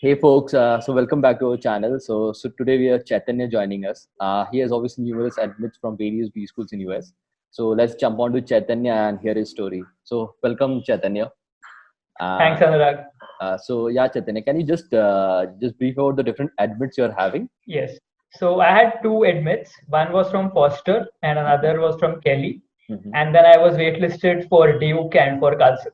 Hey folks, so welcome back to our channel. So today we have Chaitanya joining us. He has obviously numerous admits from various B schools in US. So let's jump on to Chaitanya and hear his story. So welcome Chaitanya. Uh, Thanks, Anurag. so Chaitanya, can you just brief about the different admits you're having? Yes. So I had two admits. One was from Foster and Mhm, another was from Kelly. mhm. And then I was waitlisted for Duke and for Carlson.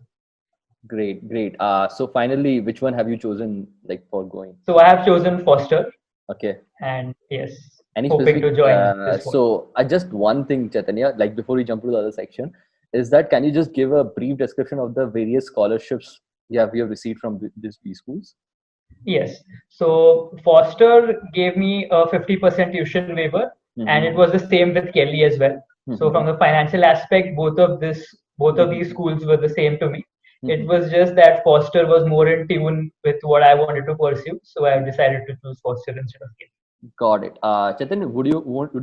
Great, great. So finally, which one have you chosen like for going? So I have chosen Foster Okay. and yes, Any hoping specific to join this one. just one thing, Chaitanya, like before we jump to the other section, is that can you just give a brief description of the various scholarships you have received from these B schools? Yes. So Foster gave me a 50% tuition waiver and it Mm-hmm. was the same with Kelly as well. So Mm-hmm. from the financial aspect, both of these Mm-hmm. schools were the same to me. It Mm-hmm. was just that Foster was more in tune with what I wanted to pursue, so I decided to choose Foster instead of Kelly. Got it. Chaitanya, would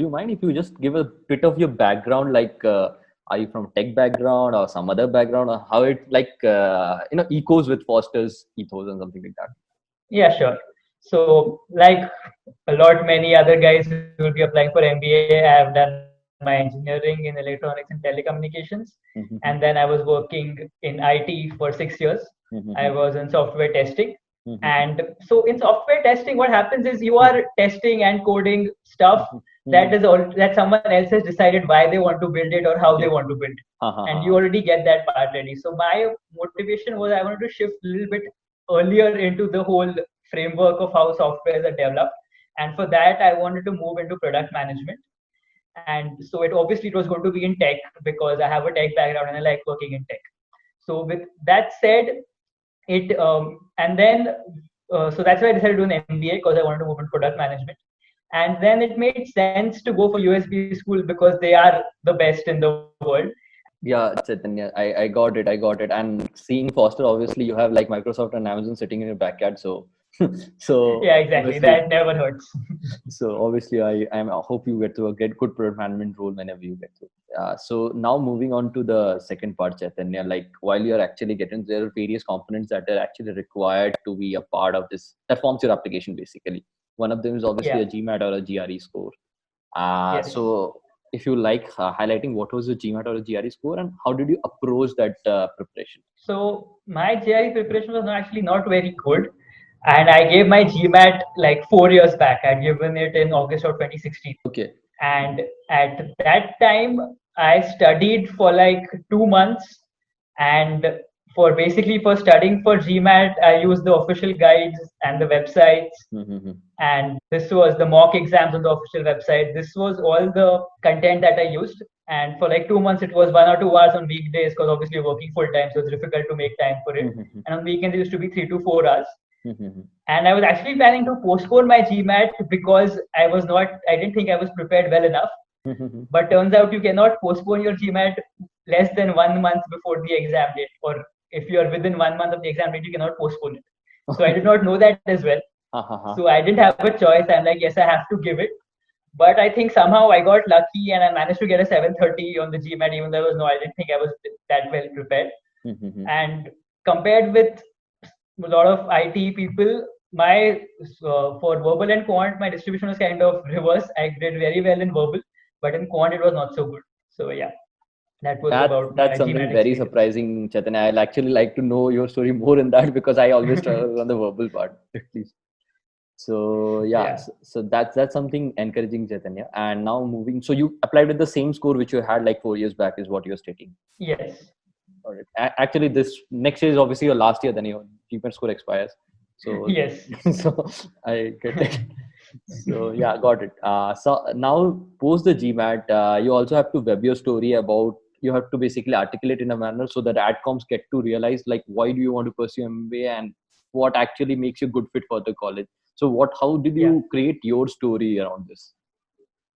you mind if you just give a bit of your background, like are you from tech background or some other background, or how it echoes with Foster's ethos and something like that? Yeah, sure. So, like a lot many other guys who will be applying for MBA, I have done my engineering in electronics and telecommunications, and then I was Mm-hmm. working in IT for 6 years. I was in Mm-hmm. software testing, and Mm-hmm. so in software testing, what happens is you are testing and coding stuff that Mm-hmm. is all that someone else has decided why they want to build it or how they Okay. want to build it, Ha ha and ha. you already get that part ready. So my motivation was I wanted to shift a little bit earlier into the whole framework of how softwares are developed, and for that I wanted to move into product management. And so it was going to be in tech because I have a tech background and I like working in tech. So with that said, it and then so that's why I decided to do an MBA because I wanted to move into product management. And then it made sense to go for USB school because they are the best in the world. Yeah, Chaitanya, I got it. I got it. And seeing Foster, obviously, you have like Microsoft and Amazon sitting in your backyard. So, Yeah, so exactly. obviously, That never hurts. I hope you get to a get good product management role whenever you get to. So now moving on to the second part, Chaitanya, like while you're actually getting there are various components that are actually required to be a part of this that forms your application basically. One of them is obviously Yeah. a GMAT or a GRE score. Yes. So if you like highlighting what was your GMAT or a GRE score and how did you approach that preparation? So my GRE preparation was not very good, and I gave my GMAT like 4 years back. I'd given it in August of 2016, Okay. and at that time I studied for like 2 months, and for studying for GMAT I used the official guides and the websites, Mm-hmm. and this was the mock exams on the official website. This was all the content that I used. And for like 2 months it was 1 or 2 hours on weekdays because obviously working full time, so it's difficult to make time for it. Mm-hmm. And on weekends it used to be 3 to 4 hours. Mm-hmm. And I was actually planning to postpone my GMAT because I didn't think I was prepared well enough. Mm-hmm. But turns out you cannot postpone your GMAT less than 1 month before the exam date, or if you are within 1 month of the exam date, you cannot postpone it. So I did not know that as well. Ha ha ha. So I didn't have a choice. I'm like, yes, I have to give it. But I think somehow I got lucky and I managed to get a 730 on the GMAT, even though I didn't think I was that well prepared. Mm-hmm. And compared with a lot of IT people, my for verbal and quant, my distribution was kind of reverse. I did very well in verbal, but in quant it was not so good. So yeah, that was about That's my something GMAT very experience. surprising, Chaitanya. I'll actually like to know your story more in that because I always struggle on the verbal part, at least. So yeah, Yeah. so that's something encouraging, Chaitanya. And now moving, so you applied with the same score which you had like 4 years back, is what you're stating. Yes. All right. Actually, this next year is obviously your last year, then your GPAT score expires. So, Yes. so I get it. So yeah, got it. So now post the GMAT, you also have to web your story about. You have to basically articulate in a manner so that adcoms get to realize like why do you want to pursue MBA and what actually makes you good fit for the college. So what? How did Yeah. you create your story around this?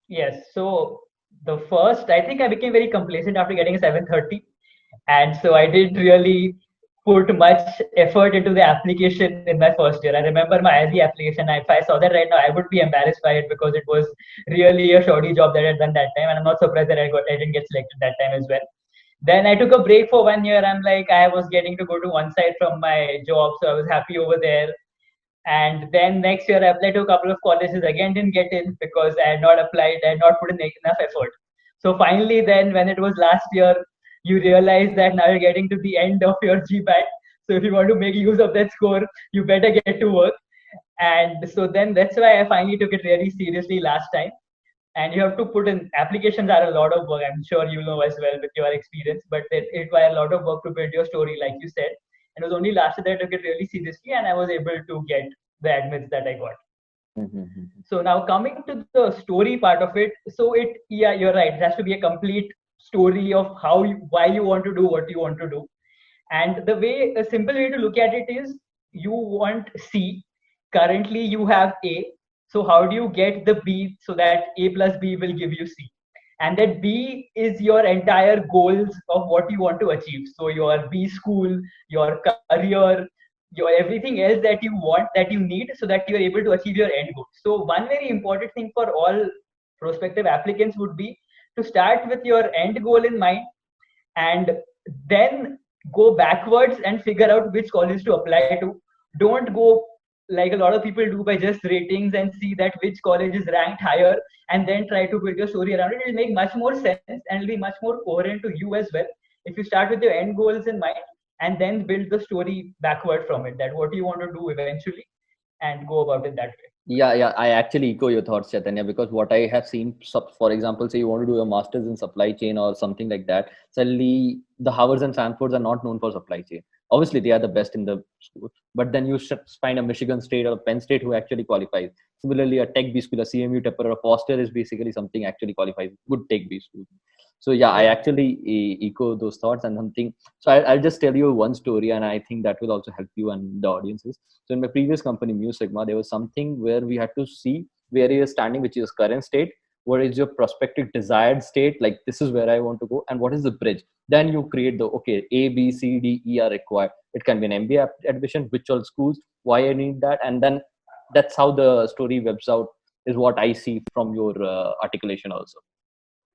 Yes. So the first, I think I became very complacent after getting a 730, and so I didn't really put much effort into the application in my first year. I remember my ISB application. If I saw that right now, I would be embarrassed by it because it was really a shoddy job that I had done that time, and I'm not surprised that I didn't get selected that time as well. Then I took a break for 1 year. I'm like I was getting to go to one side from my job, so I was happy over there. And then next year I applied to a couple of colleges, again didn't get in because I had not applied, I had not put in enough effort. So finally, then when it was last year, you realize that now you're getting to the end of your GPAT. So if you want to make use of that score, you better get to work. And so then that's why I finally took it really seriously last time. And you have to put in, applications are a lot of work. I'm sure you know as well with your experience, but it require a lot of work to build your story, like you said. And it was only last year that I took it really seriously, and I was able to get the admits that I got. Mm-hmm. So now coming to the story part of it, so it, yeah, you're right. It has to be a complete story of how you, why you want to do what you want to do. And the way, a simple way to look at it is, you want C. Currently you have A. So how do you get the B so that A plus B will give you C? And that B is your entire goals of what you want to achieve. So your B school, your career, your everything else that you want, that you need, so that you are able to achieve your end goal. So one very important thing for all prospective applicants would be to start with your end goal in mind, and then go backwards and figure out which college to apply to. Don't go like a lot of people do by just ratings and see that which college is ranked higher and then try to build your story around it. It will make much more sense and it'll be much more coherent to you as well if you start with your end goals in mind and then build the story backward from it, that what do you want to do eventually, and go about it that way. Yeah, I actually echo your thoughts, Chaitanya, because what I have seen, for example, say you want to do a master's in supply chain or something like that, suddenly the Harvards and Stanfords are not known for supply chain. Obviously, they are the best in the school, but then you should find a Michigan State or a Penn State who actually qualifies. Similarly, a Tech B school, a CMU Tepper or a Foster is basically something actually qualifies, good Tech B school. So yeah, I actually echo those thoughts and something. So I'll just tell you one story, and I think that will also help you and the audiences. So in my previous company, Mu Sigma, there was something where we had to see where you are standing, which is current state, what is your prospective desired state, like this is where I want to go, and what is the bridge. Then you create the, okay, A, B, C, D, E are required. It can be an MBA admission, which all schools, why I need that, and then that's how the story webs out, is what I see from your articulation also.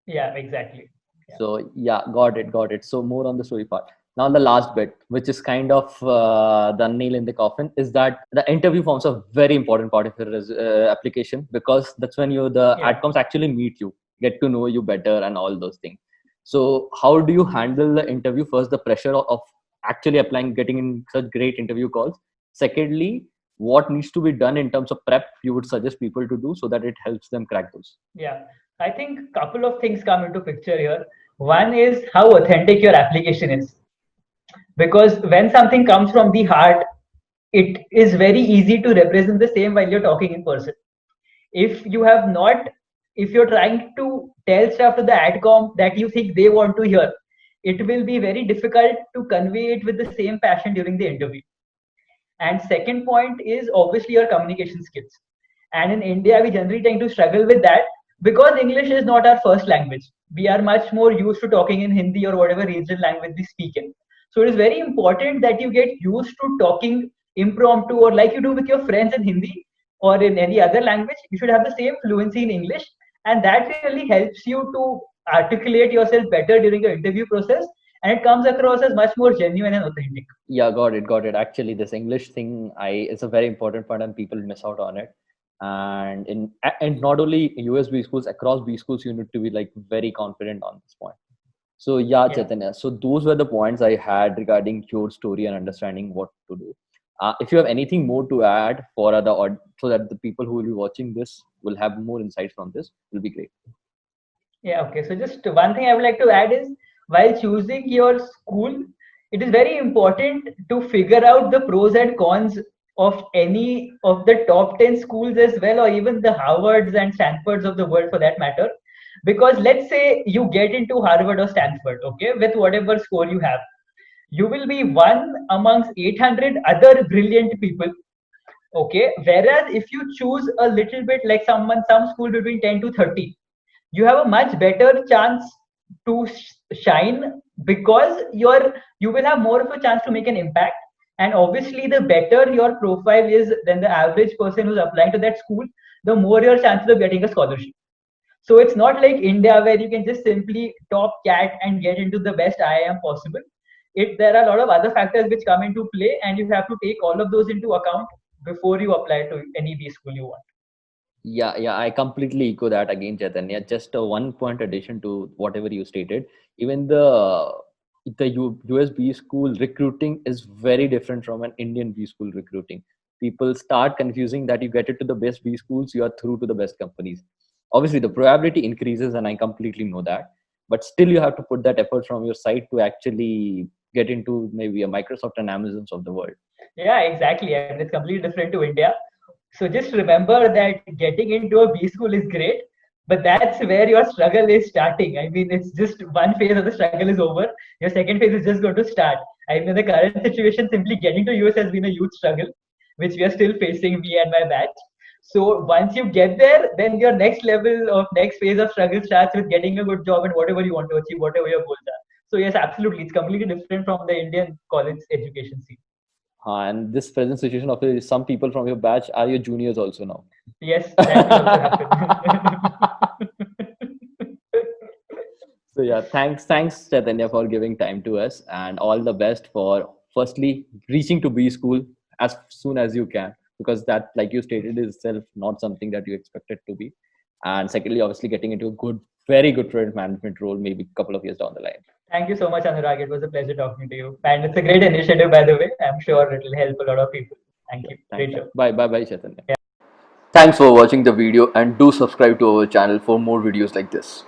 Yeah, exactly. Yeah. So yeah, got it. So more on the story part. Now the last bit, which is kind of the nail in the coffin, is that the interview forms a very important part of your application, because that's when the adcoms actually meet you, get to know you better, and all those things. So how do you handle the interview? First, the pressure of actually applying, getting in such great interview calls. Secondly, what needs to be done in terms of prep you would suggest people to do so that it helps them crack those? Yeah, I think a couple of things come into picture here. One is how authentic your application is, because when something comes from the heart, it is very easy to represent the same while you're talking in person. If you have not, if you're trying to tell stuff to the adcom that you think they want to hear, it will be very difficult to convey it with the same passion during the interview. And second point is obviously your communication skills. And in India, we generally tend to struggle with that because English is not our first language. We are much more used to talking in Hindi or whatever regional language we speak in. So it is very important that you get used to talking impromptu, or like you do with your friends in Hindi or in any other language. You should have the same fluency in English. And that really helps you to articulate yourself better during the interview process, and it comes across as much more genuine and authentic. Yeah, got it. Actually, this English thing, is a very important part, and people miss out on it. And not only US B schools, across B schools, you need to be like very confident on this point. So yeah, Chaitanya. So those were the points I had regarding your story and understanding what to do. If you have anything more to add for so that the people who will be watching this will have more insights from this, will be great. Yeah, okay. So just one thing I would like to add is, while choosing your school, it is very important to figure out the pros and cons of any of the top 10 schools as well, or even the Harvards and Stanfords of the world for that matter. Because let's say you get into Harvard or Stanford, okay, with whatever score you have, you will be one amongst 800 other brilliant people. Okay, whereas if you choose a little bit like some school between 10 to 30, you have a much better chance to shine, because you will have more of a chance to make an impact. And obviously the better your profile is than the average person who's applying to that school, the more your chances of getting a scholarship. So it's not like India where you can just simply top cat and get into the best IIM possible. There are a lot of other factors which come into play, and you have to take all of those into account. before you apply to any B school you want. Yeah, I completely echo that again, Chaitanya. Just a one point addition to whatever you stated. Even the US B school recruiting is very different from an Indian B school recruiting. People start confusing that you get it to the best B schools, you are through to the best companies. Obviously, the probability increases, and I completely know that. But still, you have to put that effort from your side to actually get into maybe a Microsoft and Amazons of the world. Yeah, exactly. And it's completely different to India. So just remember that getting into a B school is great, but that's where your struggle is starting. I mean, it's just one phase of the struggle is over. Your second phase is just going to start. I mean, in the current situation, simply getting to US has been a huge struggle, which we are still facing, me and my batch. So once you get there, then your next level of next phase of struggle starts with getting a good job and whatever you want to achieve, whatever your goals are. So yes, absolutely, it's completely different from the Indian college education scene. And this present situation of some people from your batch are your juniors also now. Yes, that will also happen. So yeah, thanks Chaitanya for giving time to us, and all the best for firstly reaching to B school as soon as you can, because that, like you stated, is itself not something that you expected to be. And secondly, obviously getting into a very good project management role, maybe a couple of years down the line. Thank you so much, Anurag. It was a pleasure talking to you. And it's a great initiative, by the way. I'm sure it will help a lot of people. Thank Yeah, you. thanks. Great show. Bye, Chaitanya. Yeah. Thanks for watching the video, and do subscribe to our channel for more videos like this.